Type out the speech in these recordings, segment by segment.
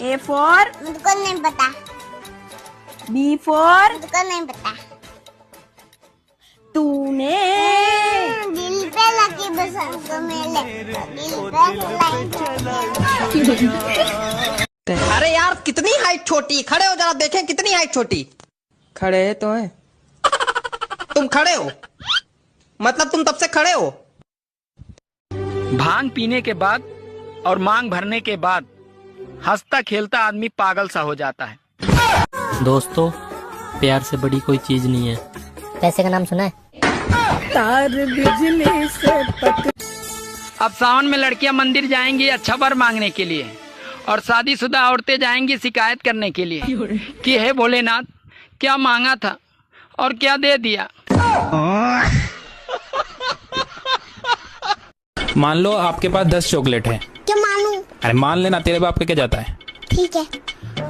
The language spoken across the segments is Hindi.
A for मुझको नहीं पता। B for मुझको नहीं पता। तूने दिल पे लगी बसंत को मेले, दिल पे अरे यार कितनी हाइट छोटी, खड़े हो जरा देखें कितनी हाइट छोटी। खड़े तो है। तुम खड़े हो मतलब तुम तब से खड़े हो। भांग पीने के बाद और मांग भरने के बाद हंसता खेलता आदमी पागल सा हो जाता है। दोस्तों, प्यार से बड़ी कोई चीज नहीं है। पैसे का नाम सुना है? तार बिजली से अब सावन में लड़कियां मंदिर जाएंगी अच्छा वर मांगने के लिए और शादीशुदा औरतें जाएंगी शिकायत करने के लिए कि हे भोलेनाथ क्या मांगा था और क्या दे दिया। मान लो आपके पास 10 चॉकलेट है। क्या मानूं? अरे मान लेना, तेरे बाप का क्या जाता है। ठीक है।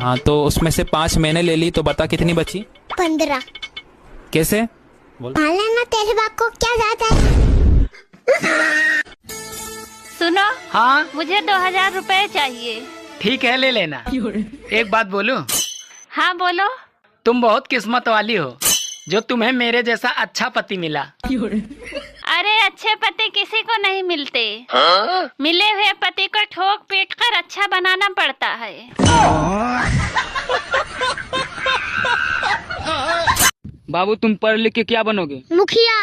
हाँ तो उसमें से 5 मैंने ले ली तो बता कितनी बची। 15। कैसे? मान लेना तेरे बाप को क्या जाता है। सुनो, हाँ मुझे 2000 रुपए चाहिए। ठीक है ले लेना। एक बात बोलूं, हाँ बोलो। तुम बहुत किस्मत वाली हो जो तुम्हें मेरे जैसा अच्छा पति मिला। अरे अच्छे पति किसी को नहीं मिलते। मिले हुए पति को ठोक पीट कर अच्छा बनाना पड़ता है। बाबू तुम पढ़ लिख के क्या बनोगे? मुखिया।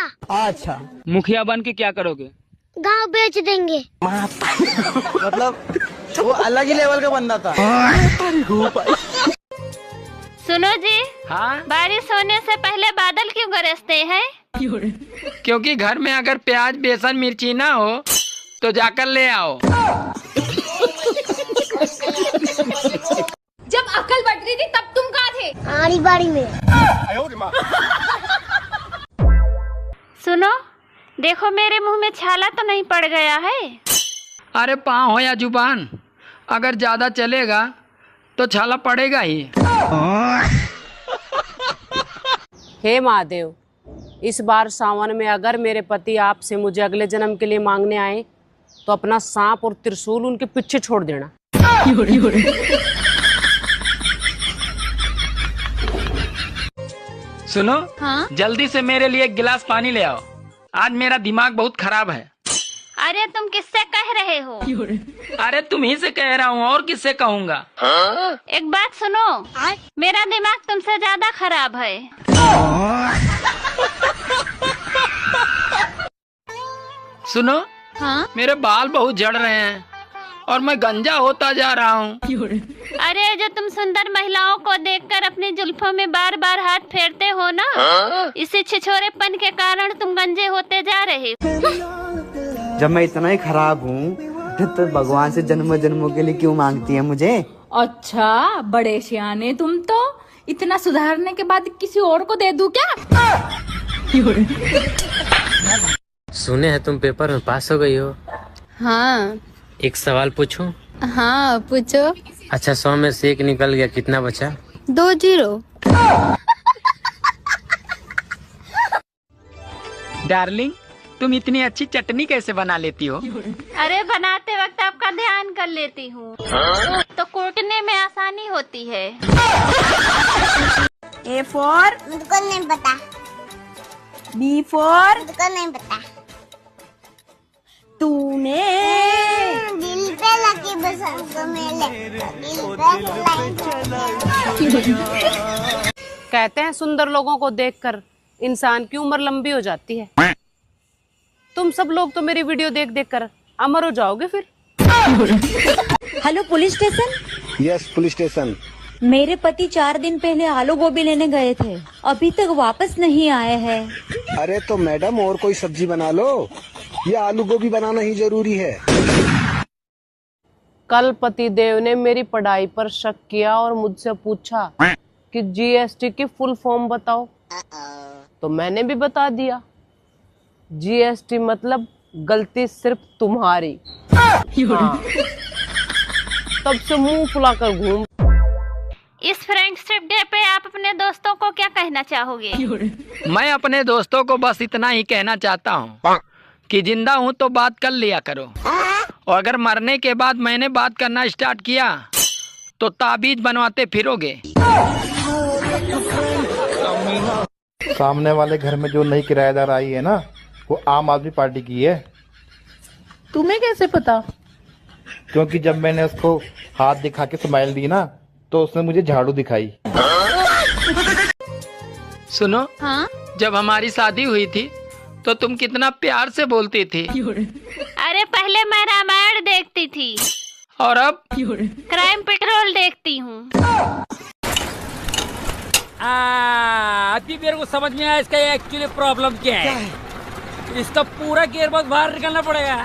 अच्छा, मुखिया बन के क्या करोगे? गांव बेच देंगे। मतलब वो अलग ही लेवल का बंदा था। सुनो जी, हाँ बारिश होने से पहले बादल क्यों गरजते हैं? क्योंकि घर में अगर प्याज बेसन मिर्ची ना हो तो जाकर ले आओ। जब अकल बढ़ रही थी तब तुम कहाँ थे? आड़ी बाड़ी में। सुनो, देखो मेरे मुंह में छाला तो नहीं पड़ गया है? अरे पाँव हो या जुबान, अगर ज्यादा चलेगा तो छाला पड़ेगा ही। हे महादेव, इस बार सावन में अगर मेरे पति आपसे मुझे अगले जन्म के लिए मांगने आए तो अपना सांप और त्रिशूल उनके पीछे छोड़ देना। सुनो, हाँ? जल्दी से मेरे लिए एक गिलास पानी ले आओ, आज मेरा दिमाग बहुत खराब है। अरे तुम किससे कह रहे हो? अरे तुम ही से कह रहा हूँ और किससे कहूँगा। एक बात सुनो, मेरा दिमाग तुमसे ज्यादा खराब है। सुनो, हाँ? मेरे बाल बहुत झड़ रहे हैं और मैं गंजा होता जा रहा हूँ। अरे जो तुम सुंदर महिलाओं को देखकर अपनी जुल्फों में बार बार हाथ फेरते हो ना, इसी छिछोरेपन के कारण तुम गंजे होते जा रहे हो। जब मैं इतना ही खराब हूँ तो भगवान से जन्मों जन्मों के लिए क्यों मांगती है मुझे? अच्छा, बड़े सियाने तुम तो। इतना सुधारने के बाद किसी और को दे दूं क्या? सुने हैं तुम पेपर में पास हो गई हो। हाँ। एक सवाल पूछूं? हाँ पूछो। अच्छा, 100 में से 1 निकल गया, कितना बचा? 2 0। डार्लिंग, तुम इतनी अच्छी चटनी कैसे बना लेती हो? अरे बनाते वक्त आपका ध्यान कर लेती हूँ तो कूटने में आसानी होती है। A for मुझको नहीं पता। B for मुझको नहीं पता। तूने दिल पे लगी बसंत को मेले, दिल पे कहते हैं सुंदर लोगों को देखकर इंसान की उम्र लंबी हो जाती है। तुम सब लोग तो मेरी वीडियो देख देख कर अमर हो जाओगे फिर। Hello police station. Yes police station. मेरे पति 4 दिन पहले आलू गोभी लेने गए थे, अभी तक वापस नहीं आए हैं। अरे तो मैडम और कोई सब्जी बना लो, ये आलू गोभी बनाना ही जरूरी है। कल पति देव ने मेरी पढ़ाई पर शक किया और मुझसे पूछा कि जीएसटी की फुल फॉर्म बताओ, तो मैंने भी बता दिया। जीएसटी मतलब गलती सिर्फ तुम्हारी। हाँ। तब से मुंह फुलाकर घूम। इस फ्रेंडशिप डे पे आप अपने दोस्तों को क्या कहना चाहोगे? मैं अपने दोस्तों को बस इतना ही कहना चाहता हूँ कि जिंदा हूँ तो बात कर लिया करो, और अगर मरने के बाद मैंने बात करना स्टार्ट किया तो ताबीज बनवाते फिरोगे। सामने वाले घर में जो नई किराएदार आई है ना, वो आम आदमी पार्टी की है। तुम्हें कैसे पता? क्योंकि जब मैंने उसको हाथ दिखा के स्माइल दी ना, तो उसने मुझे झाड़ू दिखाई। सुनो, हाँ? जब हमारी शादी हुई थी तो तुम कितना प्यार से बोलती थी। अरे पहले मैं रामायण देखती थी और अब क्राइम पेट्रोल देखती हूँ। अभी मेरे को समझ में आया इसका एक्चुअली प्रॉब्लम क्या है। इसका पूरा गियर बॉक्स बाहर निकलना पड़ेगा।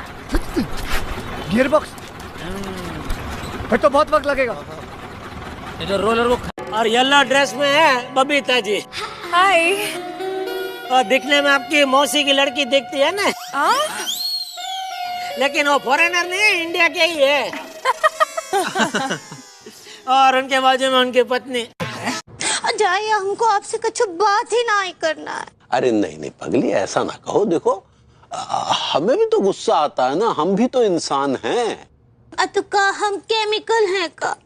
Gear box? फिर तो बहुत वक्त लगेगा। ये तो रोलर को और येलो ड्रेस में है बबीता जी। हाय। और दिखने में आपकी मौसी की लड़की दिखती है ना, लेकिन वो फॉरेनर नहीं, इंडिया के ही है। और उनके बाजू में उनकी पत्नी। जाइए, हमको आपसे कुछ बात ही ना करना है। अरे नहीं नहीं पगली, ऐसा ना कहो। देखो हमें भी तो गुस्सा आता है ना, हम भी तो इंसान हैं। तो का हम केमिकल हैं का?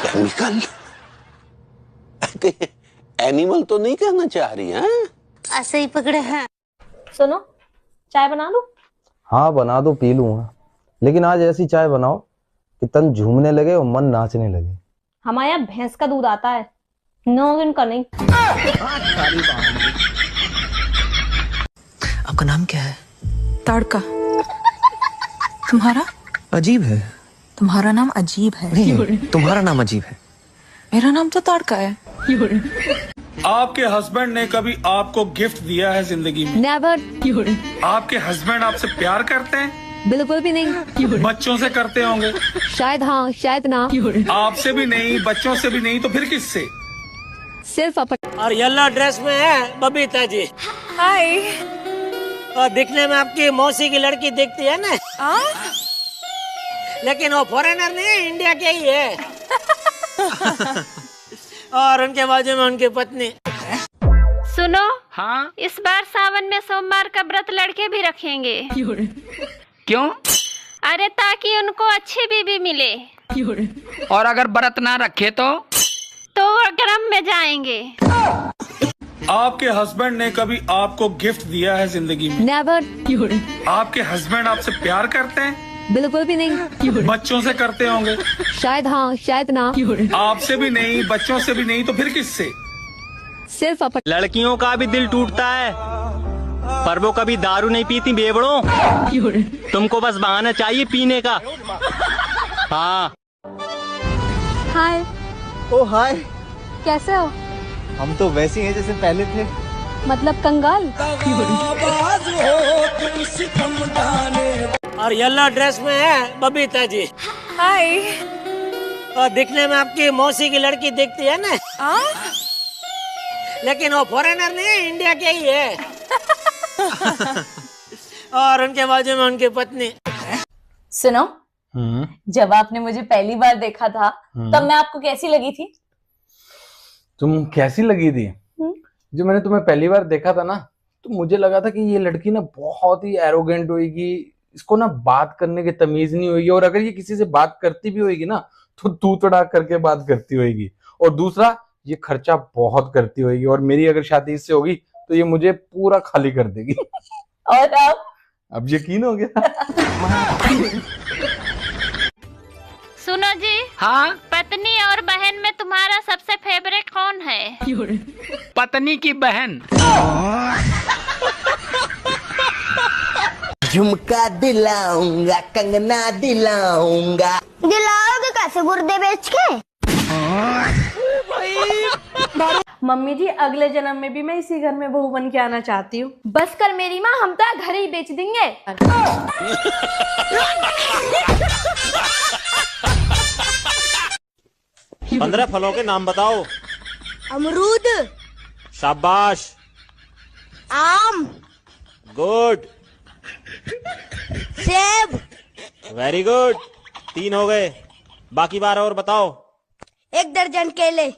केमिकल? एनिमल तो नहीं कहना चाह रही हैं? ऐसे ही पकड़े हैं। सुनो, चाय बना दो? हाँ बना दो, पी लूंगा। लेकिन आज ऐसी चाय बनाओ कि तन झूमने लगे और मन नाचने लगे। हमारे यहाँ भैंस का दूध आता है, नोगिन का नहीं। आपका नाम क्या है? तड़का। तुम्हारा? अजीब है। तुम्हारा नाम अजीब है। नहीं, तुम्हारा नाम अजीब है। मेरा नाम तो तड़का है। आपके हस्बैंड ने कभी आपको गिफ्ट दिया है जिंदगी में? नेवर। आपके हस्बैंड आपसे प्यार करते हैं? बिल्कुल भी नहीं। बच्चों से करते होंगे? शायद हाँ, शायद ना। आपसे भी नहीं, बच्चों से भी नहीं, तो फिर किससे? सिर्फ अपन। और येलो ड्रेस में है बबीता जी। हाय। और दिखने में आपकी मौसी की लड़की दिखती है ना, लेकिन वो फॉरेनर नहीं, इंडिया के ही है। और उनके बाजू में उनकी पत्नी। सुनो, हाँ? इस बार सावन में सोमवार का व्रत लड़के भी रखेंगे। क्यों? अरे ताकि उनको अच्छी बीबी मिले। और अगर व्रत ना रखे तो वो गरम में जाएंगे। आपके हस्बैंड ने कभी आपको गिफ्ट दिया है जिंदगी में? नेवर। आपके हस्बैंड आपसे प्यार करते हैं? बिल्कुल भी नहीं। बच्चों से करते होंगे? शायद हाँ, शायद ना। आपसे भी नहीं, बच्चों से भी नहीं, तो फिर किससे? सिर्फ अपन। लड़कियों का भी दिल टूटता है, पर वो कभी दारू नहीं पीती बेवड़ों। तुमको बस बहाना चाहिए पीने का। हाँ। हाय। ओ हाय। कैसे हो? हम तो वैसे ही हैं जैसे पहले थे। मतलब कंगाल। और येलो ड्रेस में है बबीता जी। हाय। और दिखने में आपकी मौसी की लड़की दिखती है ना, लेकिन वो फॉरेनर नहीं, इंडिया के ही है। और उनके बाजू में उनकी पत्नी। सुनो, जब आपने मुझे पहली बार देखा था तब मैं आपको कैसी लगी थी? तुम कैसी लगी थी? जब मैंने तुम्हें पहली बार देखा था ना, तो मुझे लगा था कि ये लड़की ना बहुत ही एरोगेंट होगी, इसको ना बात करने की तमीज नहीं होगी, और अगर ये किसी से बात करती भी होगी ना तो तू तड़ा करके बात करती होगी। और दूसरा, ये खर्चा बहुत करती होगी, और मेरी अगर शादी इससे होगी तो ये मुझे पूरा खाली कर देगी। और अब यकीन हो गया। सुनो जी। हाँ? पत्नी और बहन में तुम्हारा सबसे फेवरेट कौन है? पत्नी की बहन। झुमका दिलाऊंगा, कंगना दिलाऊंगा। दिलाओगे कैसे? गुर्दे बेच के? मम्मी जी, अगले जन्म में भी मैं इसी घर में बहू बन के आना चाहती हूँ। बस कर मेरी माँ, हम तो घर ही बेच देंगे। 15 फलों के नाम बताओ। अमरूद। शाबाश। आम। गुड। सेब। Very good. 3 हो गए, बाकी 12 और बताओ। 1 दर्जन केले।